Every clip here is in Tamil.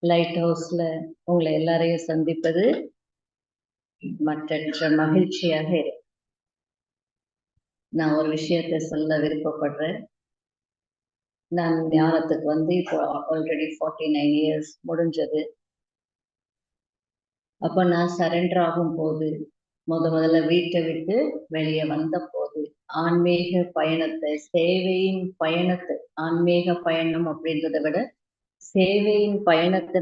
லைட் ஹவுஸ்ல உங்களை எல்லாரையும் சந்திப்பது மற்றற்ற மகிழ்ச்சியாக இருக்கு. நான் ஒரு விஷயத்தை சொல்ல விருப்பப்படுறேன். நான் ஞானத்துக்கு வந்து இப்போ ஆல்ரெடி 49 இயர்ஸ் முடிஞ்சது. அப்போ நான் சரண்டர் ஆகும் போது முதல்ல வீட்டை விட்டு வெளியே வந்த போது ஆன்மீக பயணத்தை, சேவையின் பயணத்தை, ஆன்மீக பயணம் அப்படின்றத விட சேவையின் பயணத்தை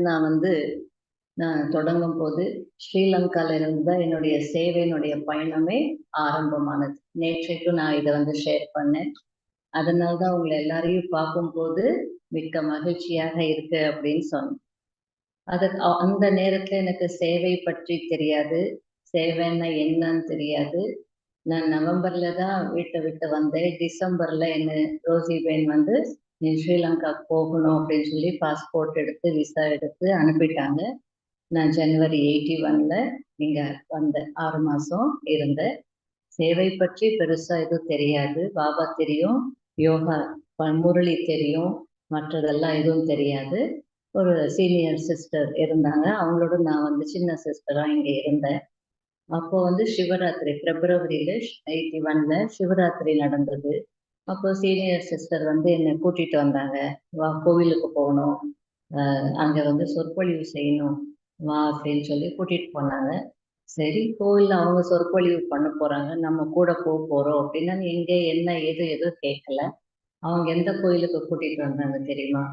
நான் தொடங்கும் போது ஸ்ரீலங்கால இருந்து தான் என்னுடைய சேவையினுடைய பயணமே ஆரம்பமானது. நேற்றைக்கு நான் இதை ஷேர் பண்ணேன். அதனால்தான் உங்களை எல்லாரையும் பார்க்கும்போது மிக்க மகிழ்ச்சியாக இருக்கு அப்படின்னு சொன்னேன். அந்த நேரத்துல எனக்கு சேவை பற்றி தெரியாது, சேவைன்னா என்னன்னு தெரியாது. நான் நவம்பர்ல தான் வீட்டை விட்டு வந்தேன். டிசம்பர்ல என்ன ரோசிபேன் நீ ஸ்ரீலங்கா போகணும் அப்படின்னு சொல்லி பாஸ்போர்ட் எடுத்து விசா எடுத்து அனுப்பிட்டாங்க. நான் ஜனவரி 81ல இங்க வந்தேன். 6 மாசம் இருந்தேன். சேவை பற்றி பெருசா எதுவும் தெரியாது. பாபா தெரியும், யோகா முரளி தெரியும், மற்றதெல்லாம் எதுவும் தெரியாது. ஒரு சீனியர் சிஸ்டர் இருந்தாங்க, அவங்களோட நான் சின்ன சிஸ்டரா இங்க இருந்தேன். அப்போ சிவராத்திரி பிப்ரவரியில 81ல சிவராத்திரி நடந்தது. அப்போ சீனியர் சிஸ்டர் என்னை கூட்டிட்டு வந்தாங்க. வா கோவிலுக்கு போகணும், அங்க சொற்பொழிவு செய்யணும் வா அப்படின்னு சொல்லி கூட்டிட்டு போனாங்க. சரி, கோவில்ல அவங்க சொற்பொழிவு பண்ண போறாங்க, நம்ம கூட போறோம் அப்படின்னா எங்க என்ன ஏது எதுவும் கேட்கல. அவங்க எந்த கோயிலுக்கு கூட்டிட்டு வந்தாங்க தெரியுமா?